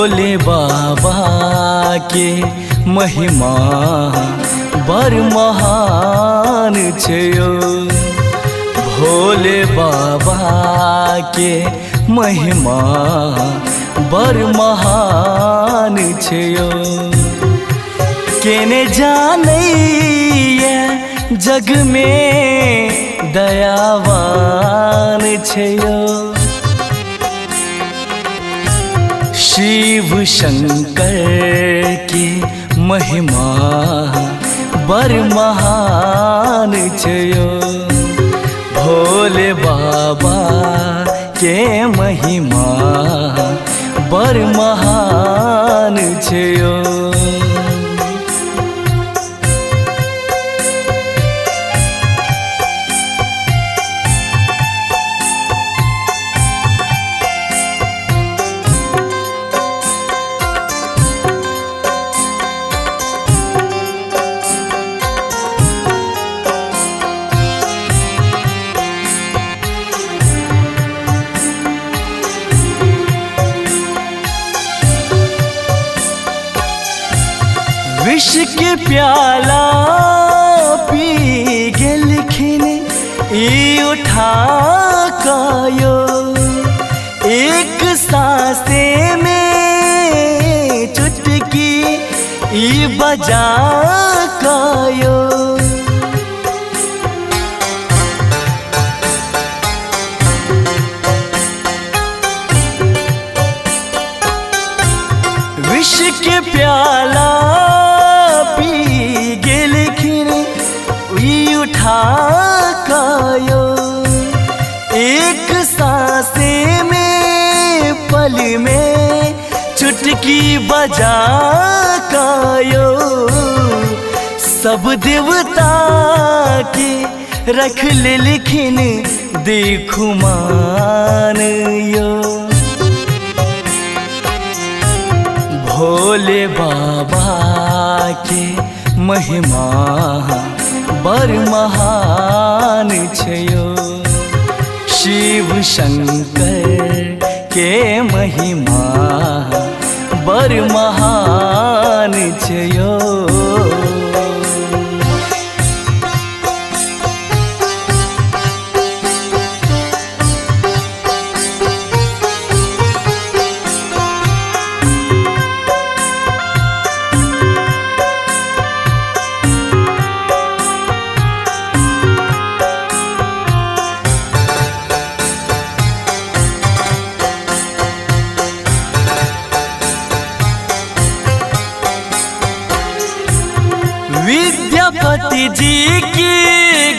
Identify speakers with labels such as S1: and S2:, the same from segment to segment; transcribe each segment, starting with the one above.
S1: भोले बाबा के महिमा बर महान छयो। भोले बाबा के महिमा बर महान छयो। केने जाने जग में दयावान छयो। शिव शंकर की महिमा बर महान छयो। भोले बाबा के महिमा बर महान छयो। विष के प्याला पी गेलखिन ई उठा कायो। एक सांसे में चुटकी ई बजा कायो। विष के प्याला उठा कायो। एक सांसे में पल में चुटकी बजा कायो। सब देवता के रख ले लिखिन देखु मान यो। भोले बाबा के महिमा बर महान छयो। शिव शंकर के महिमा बर महान छयो। विद्यापति जी के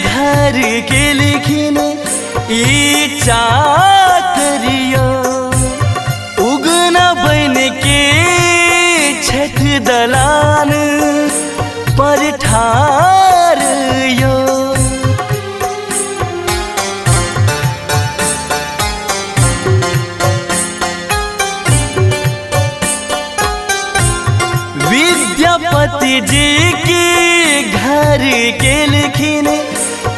S1: घर के लिखिन ई चाकरियो। उगना बन के छठ दलान पर ठार यो। विद्यापति जी के घर के लिखिन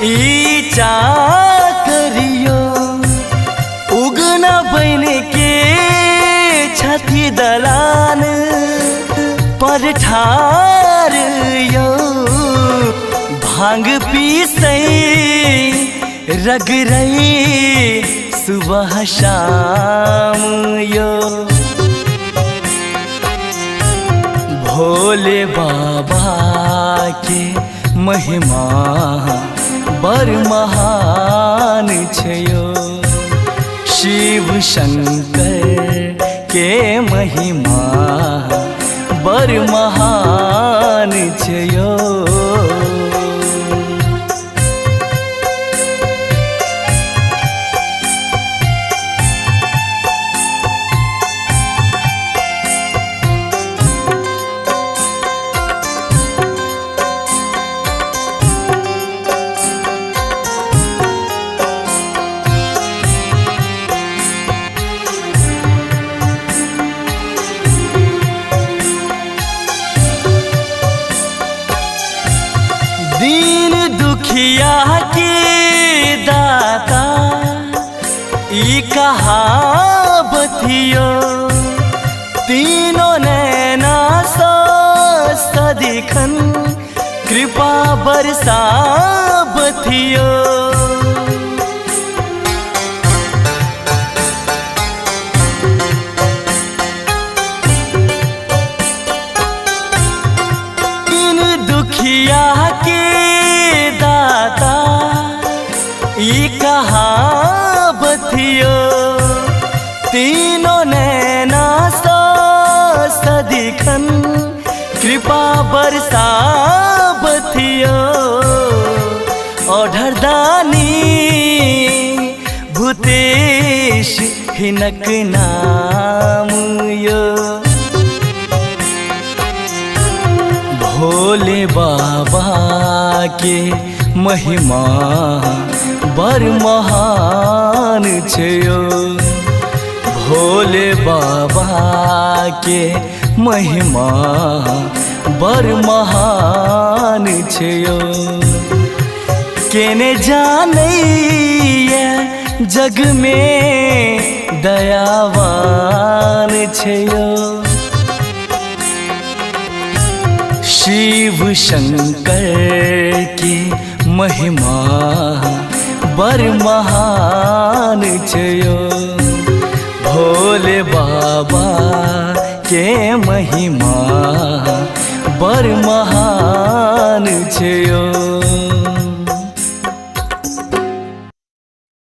S1: ई चाकरियो। उगना बन के छठी दलान पर ठार यो। भांग पीसै रगरई सुबह शाम यो। भोले बाबा के महिमा बर महान छयो। शिव शंकर के महिमा बर महान छयो। दीन दुखिया के दाता ई कहावत यो। तीन सदिखन कृपा बरसा बथियो। दुखिया के दाता ई कहाँ बथियो। तीनों नैना सा सदिखन कृपा बरसा बथियो। ओढ़रदानी भूतेश हिनक नाम यो। भोले बाबा के महिमा बर महान छयो। भोले बाबा के महिमा बर महान छयो। केने जानैया जग में दयावान छयो। शिव शंकर की महिमा बर महान छयो। भोले बाबा के महिमा बर महान